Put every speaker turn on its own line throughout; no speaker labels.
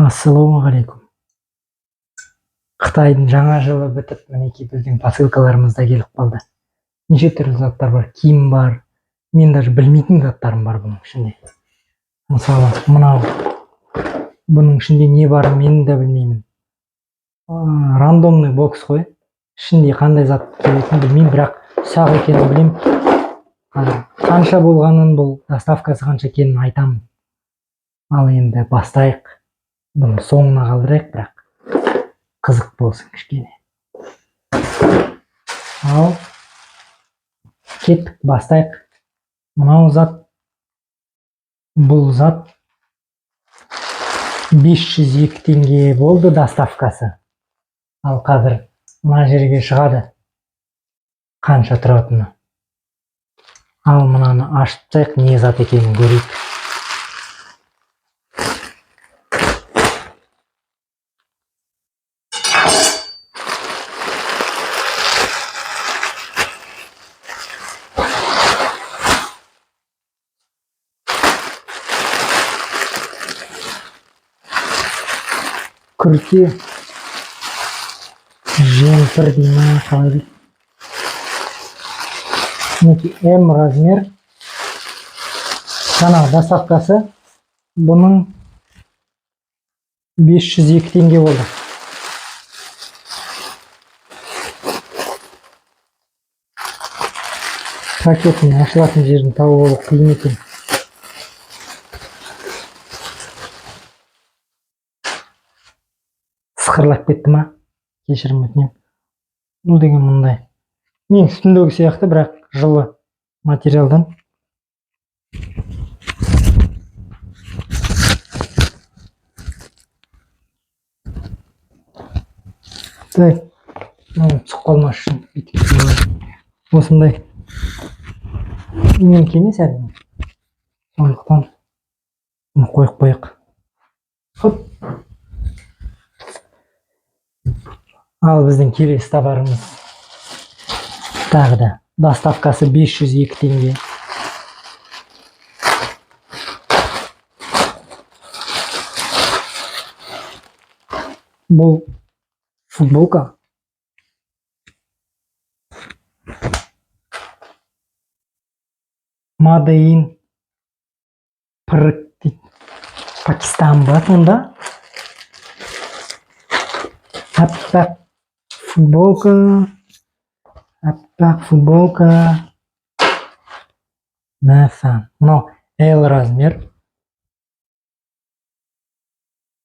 Ассалаумағалейкум. Қытайдың жаңа жылы бітіп, мінекей біздің посылкаларымыз да келіп қалды. Неше түрлі заттар бар, киім бар. Мен даже білмейтін заттарым бар бұның ішінде. Мысалы, мынау. Бұның ішінде не барын мен де білмеймін. Рандомный бокс қой. Ішінде қандай зат келетінін білмеймін, бірақ ұсақ екенін білемін. Қанша болғанын, бұл доставкасы қанша екенін айтамын. Ал енді бастайық. Бұны соңына қалдырайық, бірақ қызық болсын кішкене. Ал кеттік, бастайық. Мынау зат, бұл зат 502 теңге болды доставкасы. Ал қазір мына жерге шығады қанша тұратыны. Ал мынаны ашып тастайық, не зат екенін көрейік. Күрте жемпір дейме қалай дейді. Мінекей М размер. Жаңағы доставкасы бұның 502 теңге болды. Пакеттің ашылатын жерін тауып алу қиын екен. Сықырлап кетті ма? Кешірім өтінемін. Бұл деген мұндай. Мен үстіндегі сияқты, бірақ жылы материалдан. Так, түсіп қалмас үшін осындай мен кемес әрине. Сондықтан қойып қойық. Хоп. Ал біздің келесі товарымыз тағы да доставкасы 502 теңге. Бұл футболка. Made in Пакистан ба сонда. Аппақ футболка. Мәсән. Мынау L размер.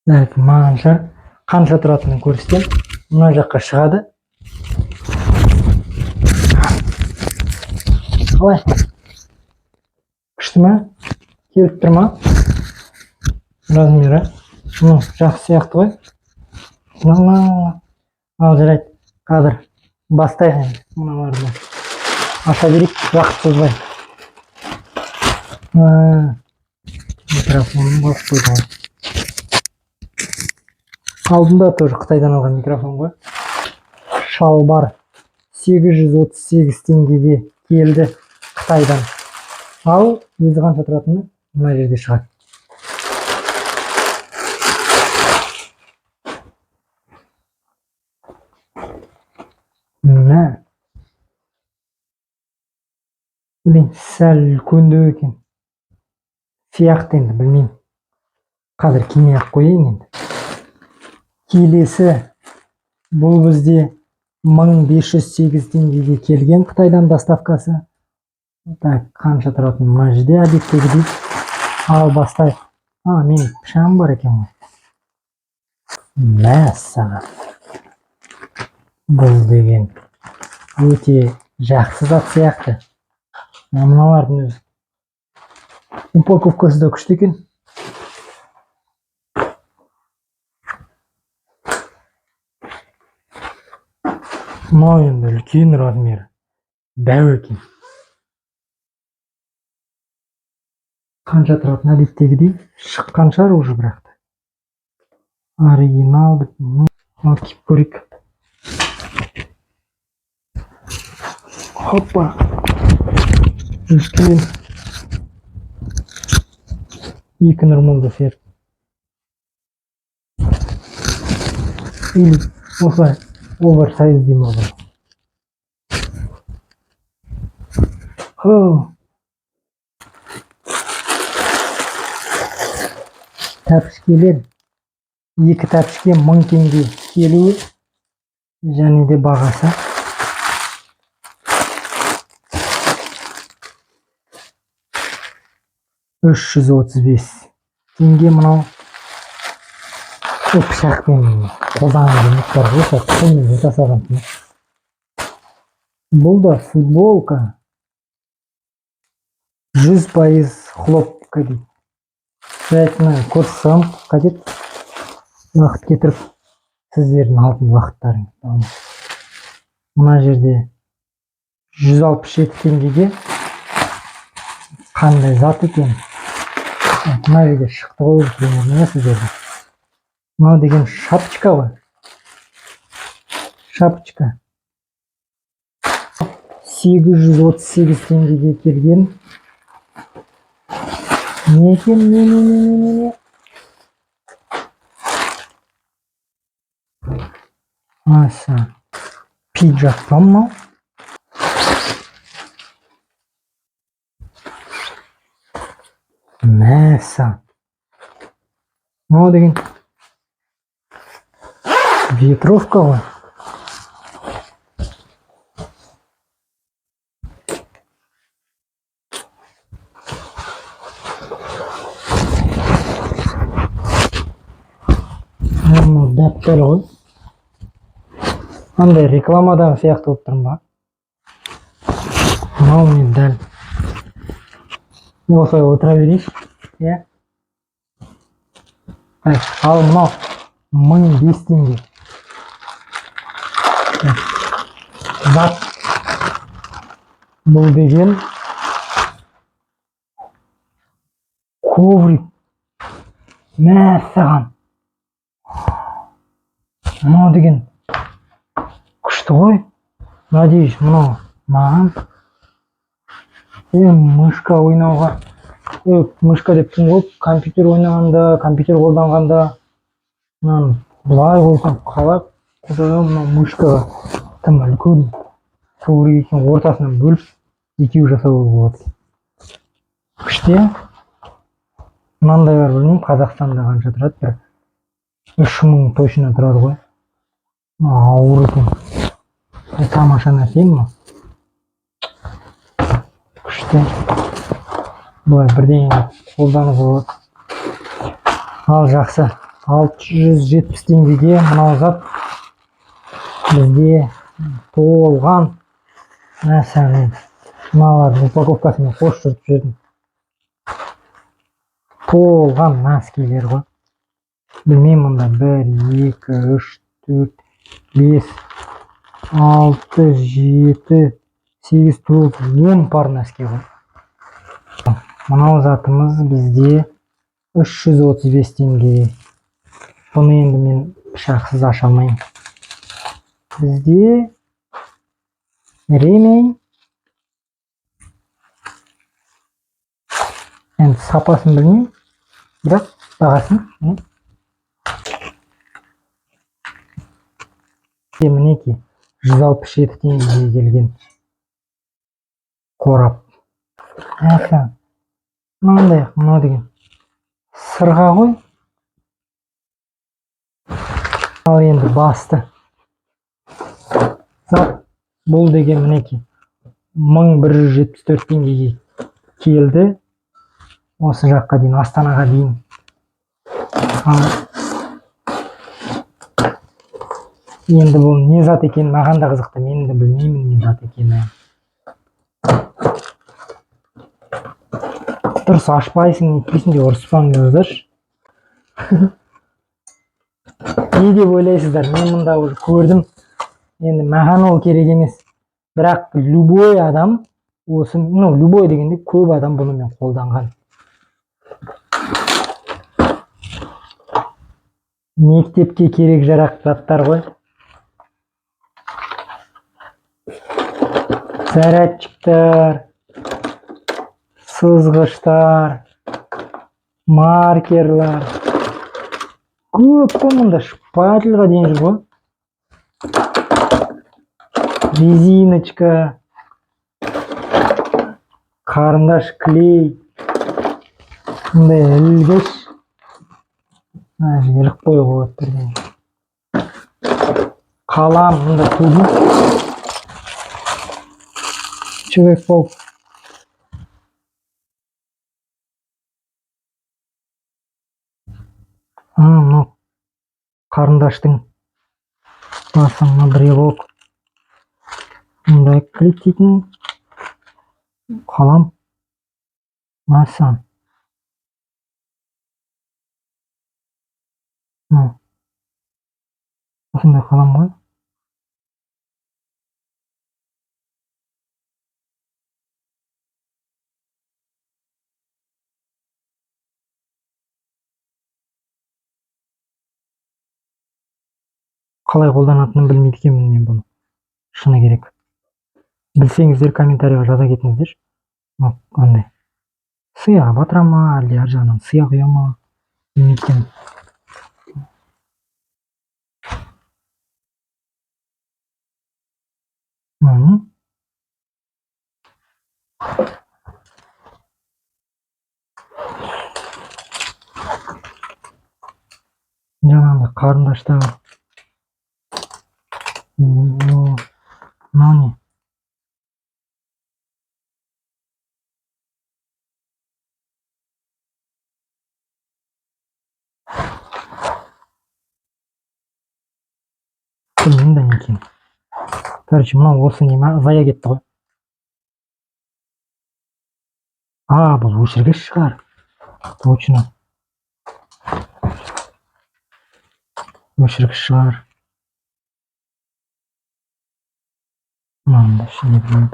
Қанша тұратынын көрсетем. Мына жаққа шығады. Қалай? Күшті ме? Келіп тұр ма? Размері. Жақсы сияқты ғой. Ал жарайды. Қазір бастайық. Мыналарды аша берейік, уақыт созбай. Микрофонын басып қойды. Алдында тоже Қытайдан алған микрофон ғой. Шалбар 838 теңгеге келді Қытайдан. Ал өзі қанша тұратыны мына жерде шығады. Блин, сәл үлкендеу екен. Сияқты енді білмеймін. Қазір кимей ақ қояйын енді. Келесі бұл бізде 1508 теңгеге келген Қытайдан доставкасы. Так, қанша тұратыны мына жерде әдеттегідей. Ал бастайық. Мен пішам бар екен ғой. Мәссаған. Бұл деген өте жақсы зат сияқты. Мыналардың өзі. Упаковкасы да күшті екен. Мынау енді үлкен размер. Бәу екен. Қанша тұратын әдеттегідей шыққан шығар уже бірақ. Оригинал бітін. Киіп көрейік. Хоппа. Үлкен. Екі нормалды фер. или осылай оверсайз деймін ғой. Тәпішкелер, 2 тәпішке 1000 теңге келуі және де бағасы 335 теңге. Мынау пышақпен қолданған жұмыстар ғой, қолмен жасалған. Бұл да футболка 100% хлопка дейді. Обязательно көрсем қажет, уақыт кетіріп сіздердің алтын уақыттарыңыз. Мына жерде 167 теңгеге қандай зат екен. Мына жерде шықты ғой, міне сіздерде. Мынау деген шапочка ғой. Шапочка 838 теңгеге келген. Не екен, не. Аса, пиджак па мынау? Мәса. Мынау деген ветровка ғой. Мынау дәптер ғой. Андай рекламадағы сияқты болып тұрмын ба? Мынау мен дәл осылай отыра берейінші. Ал мынау 1005 теңге. Зат. Бұл деген коврик. Мәссаған. Мынау деген күшті ғой. Надеюсь, мынау маған мышка ойнауға, мышка деп кім ғой, компьютер ойнағанда, компьютер қолданғанда, бұлай қойсам қалай, мынау мышкаға тым үлкен коврик екен, ортасынан бөліп екеу жасауға болады. Күшті. Мынандай бар, білмеймін, Қазақстанда қанша тұрады, бір 3000 точно тұрады ғой. Ауыр екен. Тамаша нәрсе ме? Күшті. Бұлай бірден қолдануға болады. Ал жақсы. 670 теңгеге мынау зат бізде толған. Мәсәлен, мыналардың упаковкасымен қош жүріп жүрдім. Толған носкилер ғой. Білмеймін, мұнда 1, 2, 3, 4, 5, 6, 7, 8, 9, 10 пар носки ғой. Мынау затымыз бізде 335 теңге. Бұны енді мен пышақсыз аша алмаймын. Бізде ремень. Енді сапасын білмеймін, бірақ бағасын. Мінеки 167 теңгеге келген қорап. Мынау деген сырға ғой. Ал енді басты зат. Бұл деген мінеки 1174 теңгеге келді. Осы жаққа дейін, Астанаға дейін. Енді бұл не зат екен, маған да қызықты, мен де білмеймін не зат екені. Дұрыс ашпайсың, нетпейсің де ұрыспаңыздаршы. Не деп ойлайсыздар, мен мұнда уже көрдім. Енді маған ол керек емес. Бірақ любой адам, осы, любой дегенде көп адам бұны мен қолданған. Мектепке керек жарақ заттар ғой. Зарядчиктар, сызғыштар, маркерлар. Көп қой мұнда шпательға дейін жүр ғой. Резиночка, қарындаш, клей, мындай ілгіш, іліп қоюға болады бірден. Қалам, мындай тубус, человек паук. Мынау қарындаштың басына брелок, мындай клейтейтін қалам, масан. Осындай қалам ғой. Қалай қолданатынын білмейді екенмін мен бұны. Шыны керек. Білсеңіздер комментарийға жаза кетіңіздер. Қандай сыяға батыра ма, әлде ар жағынан сыя құя ма, білмейді екенмін. Жаңағындай қарындаштағы мынау не? Білмеймін да не екенін. Короче, мынау осы не ма? Зая кетті ғой. Бұл өшіргіш шығар. Точно. Өшіргіш шығар. Мынау ішінде білмеймін.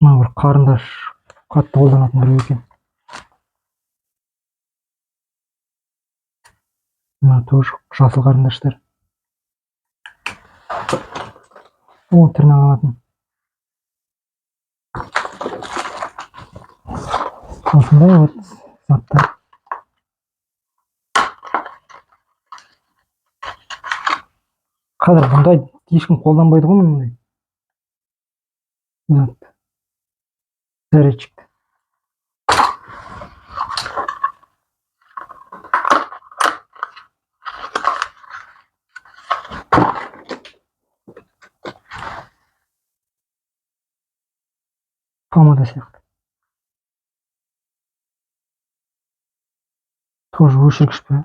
Мынау бір қарындаш қатты қолданатын біреу екен. Мынау тоже жасыл қарындаштар. Тырнақ алатын. Осындай вот заттар. Қазір бұндай ешкім қолданбайды ғой мұндай. Зарядчик. Помада сияқты. Тоже өшіргіш пе?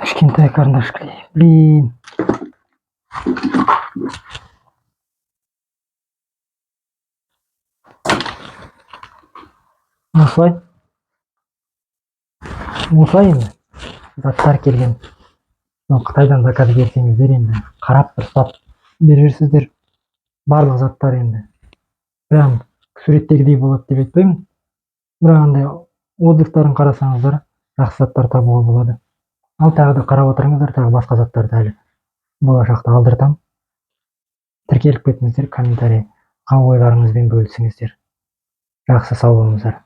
Кішкентай қарындаш клей. Блин. Осылай енді заттар келген. Қытайдан заказ берсеңіздер енді қарап ұстап берерсіздер. Барлық заттар енді прям суреттегідей болады деп айтпаймын. Бірақ андай отзывтарын қарасаңыздар жақсы заттар табуға болады. Ал тағы да қарап отырыңыздар, тағы басқа заттарды әлі болашақта алдыртам. Тіркеліп кетіңіздер, комментарийға ойларыңызбен бөлісіңіздер. Жақсы, сау болыңыздар.